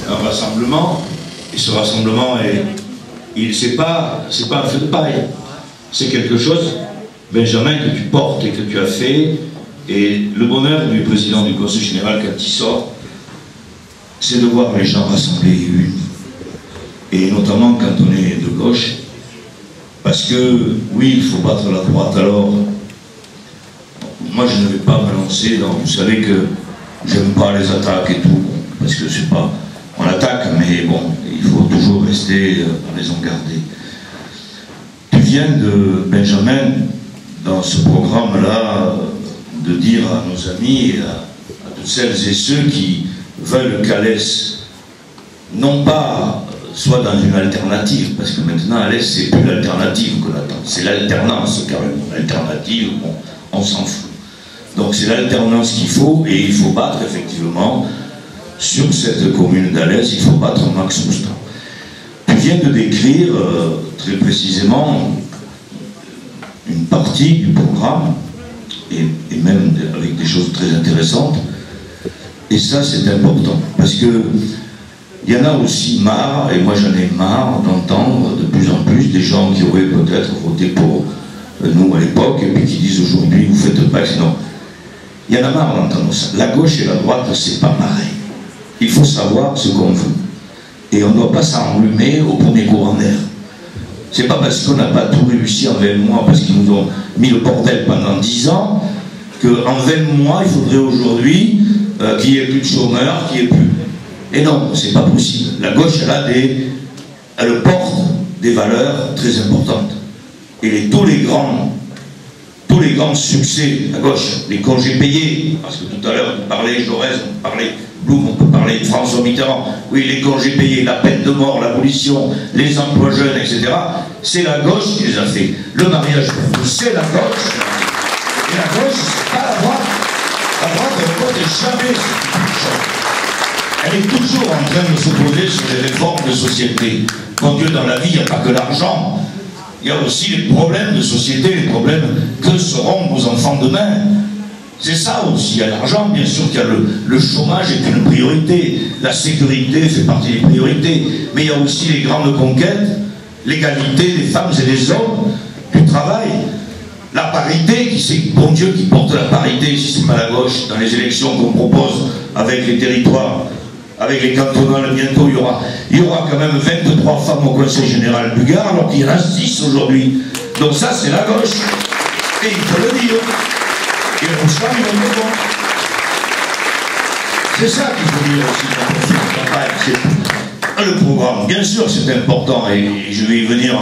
[SPEAKER 3] un rassemblement, et ce rassemblement c'est pas un feu de paille, c'est quelque chose, Benjamin, que tu portes et que tu as fait. Et le bonheur du président du Conseil général quand il sort, c'est de voir les gens rassemblés unis, et notamment quand on est de gauche, parce que oui, il faut battre la droite. Alors moi je ne vais pas me lancer dans, vous savez que j'aime pas les attaques et tout, parce que c'est pas, on attaque, mais bon, il faut toujours rester raison gardée. Tu viens de, Benjamin, dans ce programme-là, de dire à nos amis et à toutes celles et ceux qui veulent qu'Alès, non pas soit dans une alternative, parce que maintenant Alès, c'est plus l'alternative qu'on attend, c'est l'alternance carrément. L'alternative, bon, on s'en fout. Donc c'est l'alternance qu'il faut, et il faut battre effectivement sur cette commune d'Alès, il faut battre Max Moustan. Tu viens de décrire très précisément une partie du programme, et même avec des choses très intéressantes, et ça c'est important, parce que il y en a aussi marre, et moi j'en ai marre d'entendre de plus en plus des gens qui auraient peut-être voté pour nous à l'époque, et puis qui disent aujourd'hui vous faites pas, sinon il y en a marre d'entendre ça. La gauche et la droite, c'est pas pareil. Il faut savoir ce qu'on veut. Et on ne doit pas s'enrhumer au premier courant d'air. C'est pas parce qu'on n'a pas tout réussi en 20 mois, parce qu'ils nous ont mis le bordel pendant 10 ans, qu'en 20 mois, il faudrait aujourd'hui qu'il n'y ait plus de chômeurs, qu'il n'y ait plus... Et non, c'est pas possible. La gauche, elle porte des valeurs très importantes. Et tous les grands succès à gauche, les congés payés, parce que tout à l'heure on parlait Jaurès, on parlait Blum, on peut parler de François Mitterrand, oui, les congés payés, la peine de mort, l'abolition, les emplois jeunes, etc., c'est la gauche qui les a fait. Le mariage, c'est la gauche, et la gauche, c'est pas la droite. La droite, elle ne vote jamais cette. Elle est toujours en train de s'opposer sur les réformes de société. Mon Dieu, dans la vie, il n'y a pas que l'argent. Il y a aussi les problèmes de société, les problèmes que seront nos enfants demain. C'est ça aussi, il y a l'argent, bien sûr qu'il y a le chômage est une priorité, la sécurité fait partie des priorités, mais il y a aussi les grandes conquêtes, l'égalité des femmes et des hommes, du travail, la parité, qui c'est bon Dieu qui porte la parité, si c'est pas la gauche, dans les élections qu'on propose avec les territoires, avec les cantonales, bientôt il y aura quand même 23 femmes au Conseil général bulgare, alors qu'il y en a 6 aujourd'hui. Donc ça, c'est la gauche. Et il faut le dire. Et on se parle de bon. C'est ça qu'il faut dire aussi dans le programme. Bien sûr, c'est important, et je vais y venir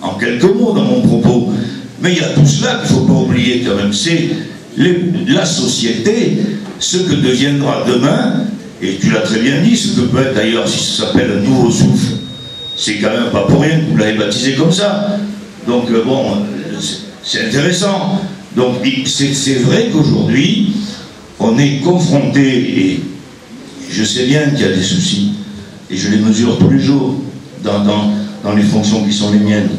[SPEAKER 3] en quelques mots dans mon propos. Mais il y a tout cela qu'il ne faut pas oublier quand même. C'est la société, ce que deviendra demain. Et tu l'as très bien dit, ce que peut être d'ailleurs, si ça s'appelle un nouveau souffle, c'est quand même pas pour rien que vous l'avez baptisé comme ça. Donc bon, c'est intéressant. Donc c'est vrai qu'aujourd'hui, on est confronté, et je sais bien qu'il y a des soucis, et je les mesure tous les jours, dans les fonctions qui sont les miennes.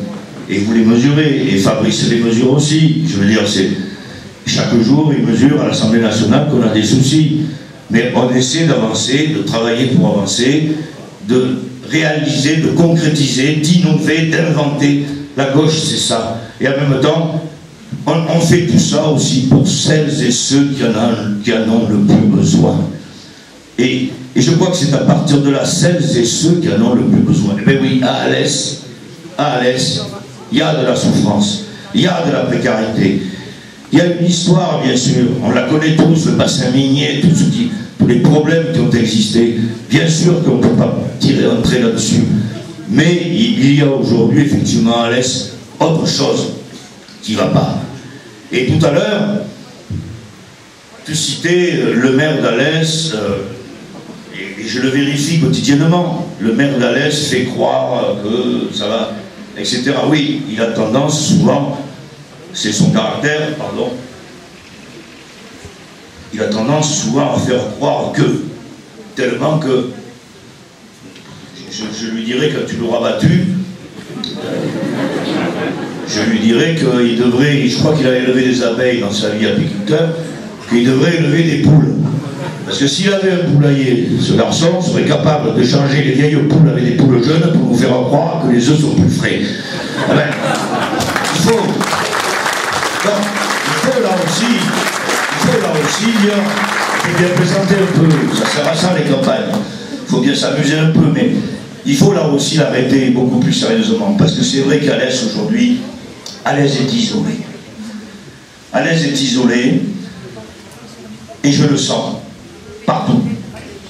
[SPEAKER 3] Et vous les mesurez, et Fabrice les mesure aussi. Je veux dire, c'est chaque jour, il mesure à l'Assemblée nationale qu'on a des soucis. Mais on essaie d'avancer, de travailler pour avancer, de réaliser, de concrétiser, d'innover, d'inventer. La gauche, c'est ça. Et en même temps, on fait tout ça aussi pour celles et ceux qui en ont le plus besoin. Et Et je crois que c'est à partir de là, celles et ceux qui en ont le plus besoin. Eh bien oui, à Alès, il y a de la souffrance, il y a de la précarité. Il y a une histoire, bien sûr, on la connaît tous, le bassin minier, tous les problèmes qui ont existé. Bien sûr qu'on ne peut pas entrer là-dessus. Mais il y a aujourd'hui, effectivement, à Alès, autre chose qui ne va pas. Et tout à l'heure, tu citais le maire d'Alès, et je le vérifie quotidiennement. Le maire d'Alès fait croire que ça va, etc. Oui, il a tendance souvent, c'est son caractère, pardon, il a tendance souvent à faire croire que, tellement que, je lui dirais quand tu l'auras battu, je lui dirais qu'il devrait, je crois qu'il a élevé des abeilles dans sa vie apiculteur, qu'il devrait élever des poules. Parce que s'il avait un poulailler, ce garçon serait capable de changer les vieilles poules avec des poules jeunes pour vous faire croire que les œufs sont plus frais. Ah ben, il faut là aussi dire, il faut bien présenter un peu, ça sert à ça les campagnes, il faut bien s'amuser un peu, mais il faut là aussi l'arrêter beaucoup plus sérieusement, parce que c'est vrai qu'Alès aujourd'hui, Alès est isolé. Alès est isolé, et je le sens, partout.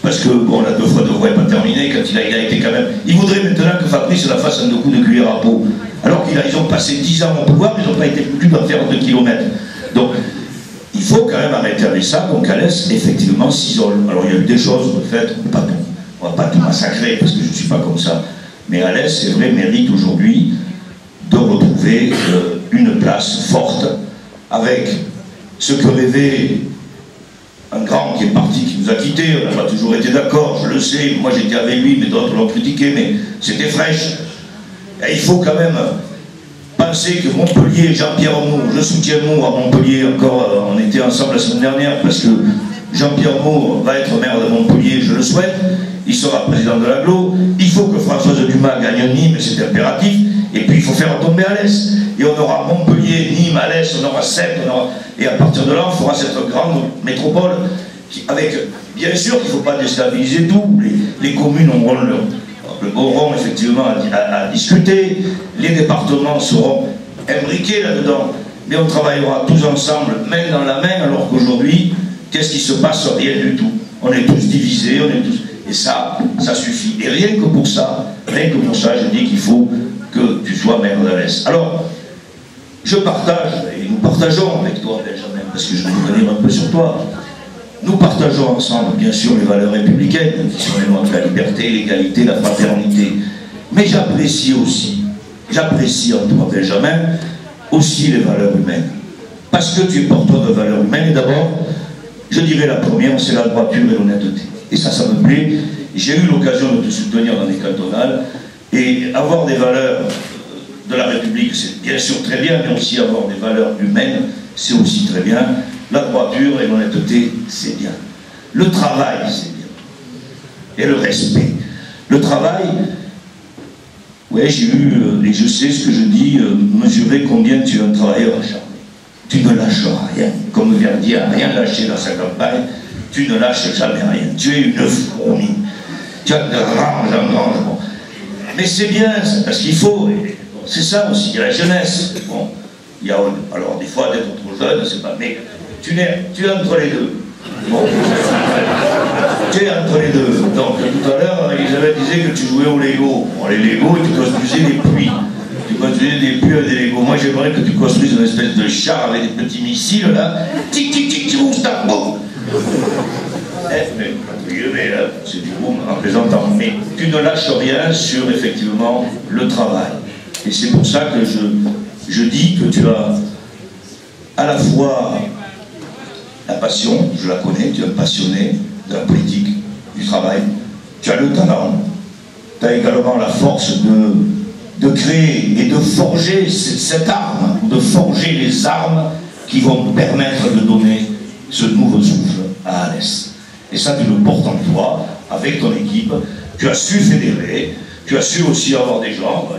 [SPEAKER 3] Parce que, bon, la 2 fois 2 voies n'est pas terminée, quand il a été quand même... Il voudrait maintenant que Fabrice la fasse un 2 coups de cuillère à peau, alors qu'ils ont passé 10 ans au pouvoir, ils n'ont pas été plus d'en faire 2 kilomètres. Donc, il faut quand même arrêter avec ça, donc Alès, effectivement, s'isole. Alors, il y a eu des choses faites, pas tout. On ne va pas tout massacrer, parce que je ne suis pas comme ça. Mais Alès, c'est vrai, mérite aujourd'hui de retrouver une place forte, avec ce que rêvait un grand qui est parti, qui nous a quittés. On n'a pas toujours été d'accord, je le sais. Moi, j'étais avec lui, mais d'autres l'ont critiqué, mais c'était fraîche. Et il faut quand même penser que Montpellier, Jean-Pierre Moux, je soutiens Moux à Montpellier, encore, on était ensemble la semaine dernière, parce que Jean-Pierre Moux va être maire de Montpellier, je le souhaite, il sera président de l'Aglo, il faut que Françoise Dumas gagne Nîmes, c'est impératif, et puis il faut faire tomber Alès, et on aura Montpellier, Nîmes, Alès, on aura Sète, et à partir de là, on fera cette grande métropole, avec, bien sûr qu'il ne faut pas déstabiliser tout, les communes auront auront effectivement à discuter, les départements seront imbriqués là-dedans, mais on travaillera tous ensemble, main dans la main, alors qu'aujourd'hui, qu'est-ce qui se passe? Rien du tout. On est tous divisés, on est tous... Et ça suffit. Et rien que pour ça, je dis qu'il faut que tu sois maire d'Alès. Alors, je partage, et nous partageons avec toi, Benjamin, parce que je vais vous dire un peu sur toi. Nous partageons ensemble, bien sûr, les valeurs républicaines, qui sont les nôtres, la liberté, l'égalité, la fraternité. Mais j'apprécie en toi, Benjamin, aussi les valeurs humaines. Parce que tu es porteur de valeurs humaines, et d'abord, je dirais la première, c'est la droiture et l'honnêteté. Et ça me plaît. J'ai eu l'occasion de te soutenir dans les cantonales, et avoir des valeurs de la République, c'est bien sûr très bien, mais aussi avoir des valeurs humaines, c'est aussi très bien. La droiture et l'honnêteté, c'est bien. Le travail, c'est bien. Et le respect. Le travail, ouais, j'ai eu, et je sais ce que je dis, mesurer combien tu es un travailleur acharné. Tu ne lâches rien. Comme Verdier n'a rien lâché dans sa campagne, tu ne lâches jamais rien. Tu es une fourmi. Tu as de engrange. Bon. Mais c'est bien, parce qu'il faut, c'est ça aussi, il y a la jeunesse. Bon, il y a, alors des fois d'être trop jeune, c'est pas, mais tu es entre les deux. Bon. Tu es entre les deux. Donc tout à l'heure, Elisabeth disait que tu jouais au Lego. Bon, les Lego, tu construisais des puits. Tu construisais des puits avec des Lego. Moi, j'aimerais que tu construises une espèce de char avec des petits missiles, là. Tic, tic, tic, tic, ouf, boum. Mais là, c'est du boum en plaisantant. Mais tu ne lâches rien sur, effectivement, le travail. Et c'est pour ça que je dis que tu as à la fois la passion, je la connais, tu es un passionné de la politique, du travail, tu as le talent, tu as également la force de créer et de forger cette arme, de forger les armes qui vont permettre de donner ce nouveau souffle à Alès. Et ça, tu le portes en toi, avec ton équipe, tu as su fédérer, tu as su aussi avoir des gens,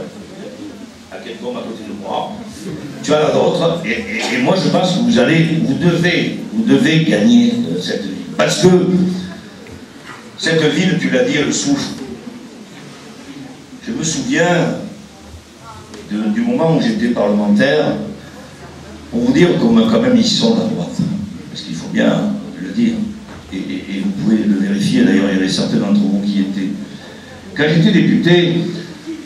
[SPEAKER 3] à quelqu'un à côté de moi, tu en as d'autres, et moi je pense que vous devez gagner cette vie. Parce que Cette ville, tu l'as dit, elle souffre. Je me souviens du moment où j'étais parlementaire, pour vous dire comment quand même ils sont à droite. Parce qu'il faut bien le dire. Et vous pouvez le vérifier, d'ailleurs il y avait certains d'entre vous qui étaient. Quand j'étais député,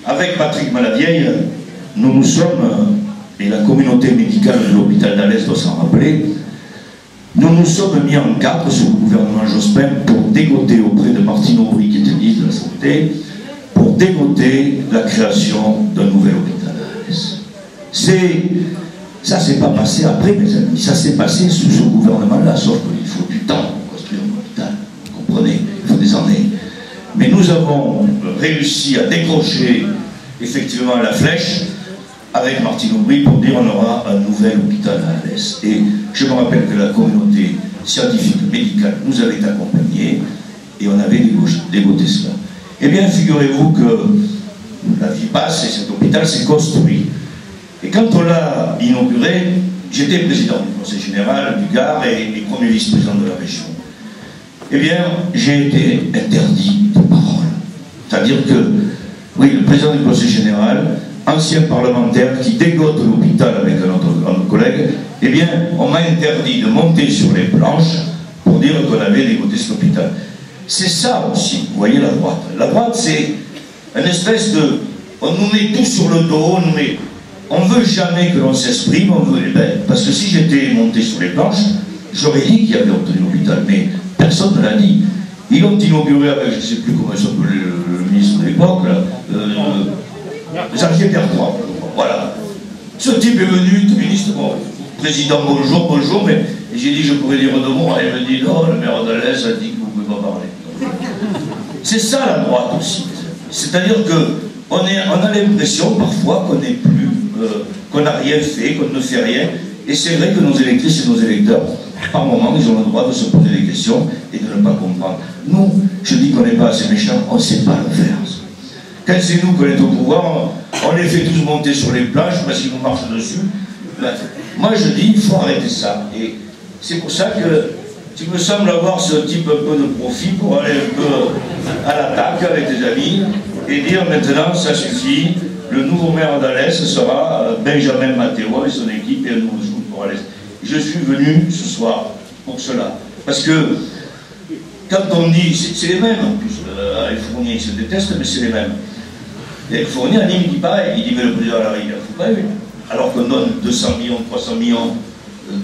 [SPEAKER 3] avec Patrick Malavieille, nous sommes, et la communauté médicale de l'hôpital d'Alès doit s'en rappeler, nous nous sommes mis en cadre sous le gouvernement Jospin pour dégoter auprès de Martine Aubry, qui était ministre de la Santé, pour dégoter la création d'un nouvel hôpital à Alès. Ça s'est pas passé après, mes amis, ça s'est passé sous ce gouvernement-là, sauf qu'il faut du temps pour construire un hôpital, vous comprenez, il faut des années. Mais nous avons réussi à décrocher effectivement la flèche avec Martine Aubry pour dire on aura un nouvel hôpital à Alès. Et je me rappelle que la communauté scientifique médicale nous avait accompagnés et on avait dégoté cela. Eh bien, figurez-vous que la vie passe et cet hôpital s'est construit. Et quand on l'a inauguré, j'étais président du conseil général du Gard et premier vice-président de la région. Eh bien, j'ai été interdit de parole. C'est-à-dire que, oui, le président du conseil général, ancien parlementaire qui dégote l'hôpital avec un autre collègue, eh bien, on m'a interdit de monter sur les planches pour dire qu'on avait dégoté cet hôpital. C'est ça aussi, vous voyez la droite. La droite, c'est une espèce de... On nous met tout sur le dos, on ne veut jamais que l'on s'exprime, parce que si j'étais monté sur les planches, j'aurais dit qu'il y avait obtenu l'hôpital, mais personne ne l'a dit. Ils l'ont inauguré avec, je ne sais plus comment s'appelait le ministre de l'époque, Xavier Bertrand. Voilà. Ce type est venu, le ministre, bon, président, bonjour, mais j'ai dit je pourrais dire deux mots, et il me dit non, le maire d'Alès a dit que vous ne pouvez pas parler. C'est ça la droite aussi. C'est-à-dire qu'on a l'impression parfois qu'on n'est plus, qu'on n'a rien fait, qu'on ne fait rien. Et c'est vrai que nos électrices et nos électeurs, par moment, ils ont le droit de se poser des questions et de ne pas comprendre. Nous, je dis qu'on n'est pas assez méchants, on ne sait pas le faire. Quand c'est nous qu'on est au pouvoir, on les fait tous monter sur les plages parce qu'ils nous marchent dessus. Moi, je dis, il faut arrêter ça. Et c'est pour ça que tu me sembles avoir ce type un peu de profit pour aller un peu à l'attaque avec tes amis et dire maintenant, ça suffit, le nouveau maire d'Alès sera Benjamin Matteo avec son équipe et un nouveau scout pour Alès. Je suis venu ce soir pour cela. Parce que quand on dit, c'est les mêmes en plus, avec Fournier, ils se détestent, mais c'est les mêmes. Et Fournier à Nîmes, il dit pareil, il dit mais le président de la République, il ne faut pas eu. Alors qu'on donne 200 millions, 300 millions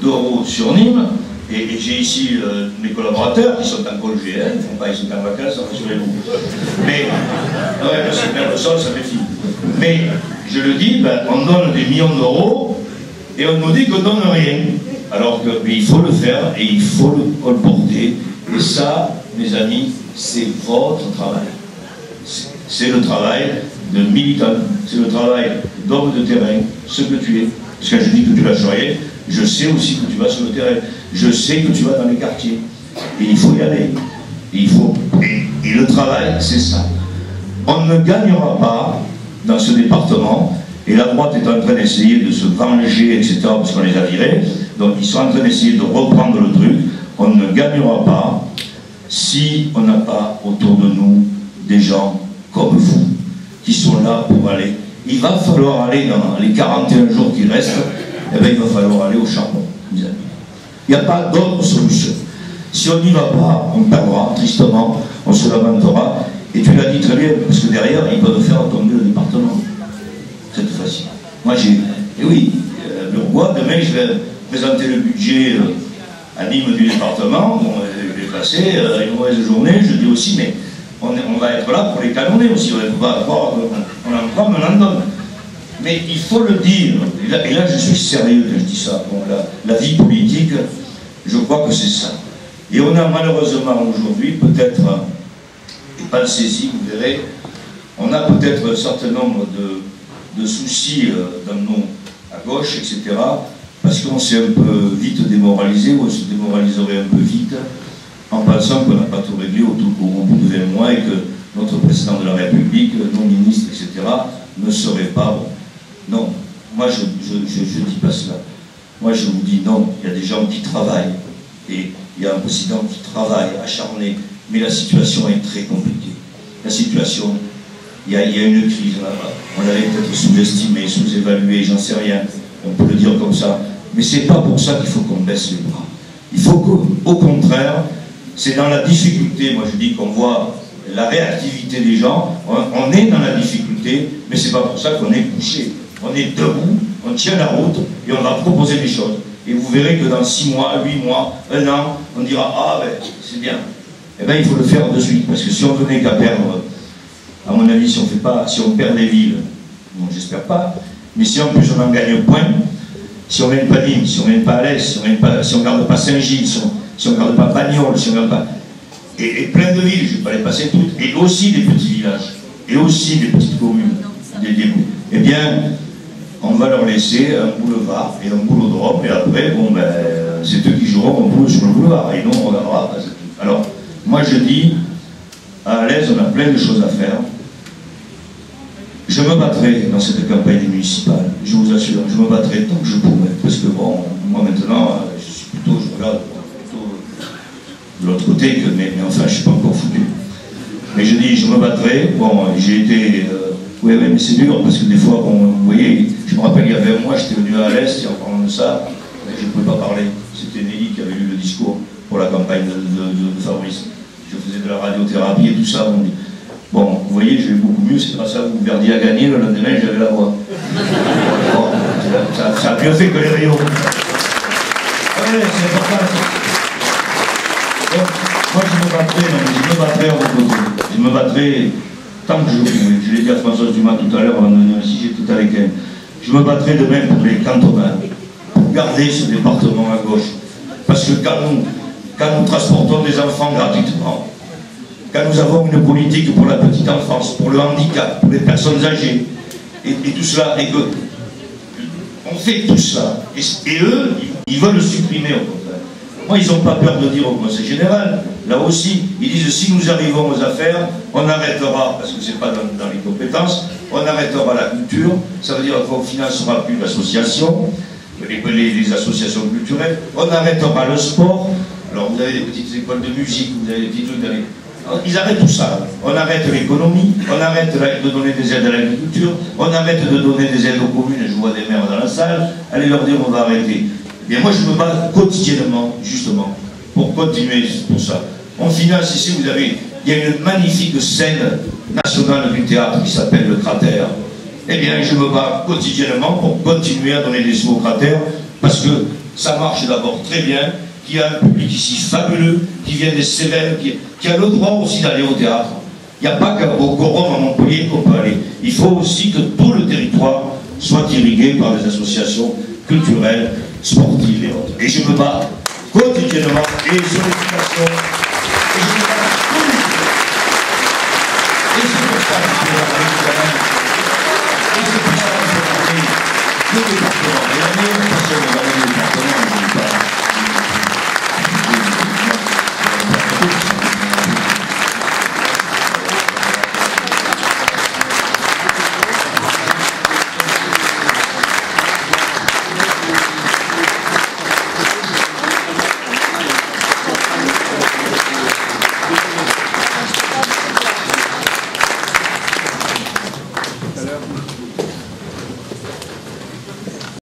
[SPEAKER 3] d'euros sur Nîmes, et j'ai ici mes collaborateurs qui sont en congé, ils ne font pas, ils sont en vacances, rassurez-vous. Mais, ouais, parce que perdre le sol, ça fait fini. Mais, je le dis, ben, on donne des millions d'euros, et on nous dit qu'on ne donne rien. Alors qu'il faut le faire, et il faut le colporter. Et ça, mes amis, c'est votre travail. C'est le travail de militant, c'est le travail d'homme de terrain, ce que tu es. Parce que quand je dis que tu vas choyer, je sais aussi que tu vas sur le terrain. Je sais que tu vas dans les quartiers. Et il faut y aller. Et le travail, c'est ça. On ne gagnera pas dans ce département, et la droite est en train d'essayer de se venger, etc., parce qu'on les a virés. Donc ils sont en train d'essayer de reprendre le truc. On ne gagnera pas si on n'a pas autour de nous des gens comme vous, qui sont là pour aller. Il va falloir aller dans les 41 jours qui restent, eh bien, il va falloir aller au charbon, mes amis. Il n'y a pas d'autre solution. Si on n'y va pas, on perdra, tristement, on se lamentera. Et tu l'as dit très bien, parce que derrière, ils peuvent faire tomber le département. Cette fois-ci. Moi, et oui, le roi, demain, je vais présenter le budget à Nîmes du département. Bon, je vais passer une mauvaise journée, je dis aussi, mais on va être là pour les canonner aussi. On va avoir, on en prend, on en donne. Mais il faut le dire, et là je suis sérieux quand je dis ça. Bon, la vie politique, je crois que c'est ça. Et on a malheureusement aujourd'hui, peut-être, et pensez-y, vous verrez, on a peut-être un certain nombre de soucis à gauche, etc., parce qu'on s'est un peu vite démoralisé, ou on se démoraliserait un peu vite, en pensant qu'on n'a pas tout réglé au bout de 20 mois et que notre président de la République, nos ministres, etc., ne serait pas bon. Non, moi je dis pas cela. Moi je vous dis non, il y a des gens qui travaillent, et il y a un président qui travaille, acharné, mais la situation est très compliquée. La situation, il y a une crise là-bas. On l'avait peut-être sous-estimée, sous-évaluée, j'en sais rien. On peut le dire comme ça. Mais c'est pas pour ça qu'il faut qu'on baisse les bras. Il faut qu'au contraire, c'est dans la difficulté, moi je dis qu'on voit la réactivité des gens, on est dans la difficulté, mais c'est pas pour ça qu'on est couché. On est debout, on tient la route et on va proposer des choses. Et vous verrez que dans 6 mois, 8 mois, 1 an, on dira « Ah ben, c'est bien ». Eh bien, il faut le faire de suite, parce que si on venait qu'à perdre, à mon avis, si on perd des villes, bon, j'espère pas, mais si en plus on en gagne un point, si on ne mène pas Nîmes, si on ne mène pas Alès, si on ne garde pas Saint-Gilles, si on ne garde pas Bagnoles, si on ne garde pas... Et plein de villes, je ne vais pas les passer toutes, et aussi des petits villages, et aussi des petites communes, eh bien, on va leur laisser un boulevard et un boulodrome, et après, bon, ben, c'est eux qui joueront un boulot sur le boulevard, et nous, on regardera. Alors, moi je dis, à Alès, on a plein de choses à faire. Je me battrai dans cette campagne municipale, je vous assure, je me battrai tant que je pourrai, parce que bon, moi maintenant, je regarde plutôt de l'autre côté, mais enfin, je ne suis pas encore foutu. Mais je dis, je me battrai, bon, j'ai été, oui, mais c'est dur, parce que des fois, bon, vous voyez, je me rappelle, il y avait un mois, j'étais venu à l'Est, et en parlant de ça, je ne pouvais pas parler, c'était Nelly qui avait lu le discours pour la campagne de Fabrice. Je faisais de la radiothérapie et tout ça, on dit. Bon, vous voyez, je vais beaucoup mieux, c'est grâce à vous. Verdi a gagné, le lendemain, j'avais la voix. Bon, ça a mieux fait que les rayons. Ouais, c'est important. Donc, moi, je me battrai à vos côtés. Je me battrai tant que je pourrai. Je l'ai dit à Françoise Dumas tout à l'heure, avant de venir ici, j'étais avec elle. Je me battrai demain pour les cantonales, pour garder ce département à gauche. Parce que quand nous transportons des enfants gratuitement, quand nous avons une politique pour la petite enfance, pour le handicap, pour les personnes âgées, et tout cela, et que on fait tout ça, et eux, ils veulent le supprimer au contraire. Moi, ils n'ont pas peur de dire au Conseil général, là aussi, ils disent si nous arrivons aux affaires, on arrêtera, parce que c'est pas dans les compétences, on arrêtera la culture, ça veut dire qu'on ne financera plus l'association, les associations culturelles, on arrêtera le sport. Alors vous avez des petites écoles de musique, vous avez des petits trucs. Ils arrêtent tout ça. On arrête l'économie, on arrête de donner des aides à l'agriculture, on arrête de donner des aides aux communes, je vois des maires dans la salle, allez leur dire on va arrêter. Et moi je me bats quotidiennement, justement, pour continuer pour ça. On finance ici, il y a une magnifique scène nationale du théâtre qui s'appelle le Cratère. Eh bien je me bats quotidiennement pour continuer à donner des sous au Cratère, parce que ça marche d'abord très bien, qu'il y a un public ici fabuleux, qui vient des Cévennes, qui a le droit aussi d'aller au théâtre. Il n'y a pas qu'au Coron, à Montpellier qu'on peut aller. Il faut aussi que tout le territoire soit irrigué par des associations culturelles, sportives et autres. Et je me bats quotidiennement et sur les situations.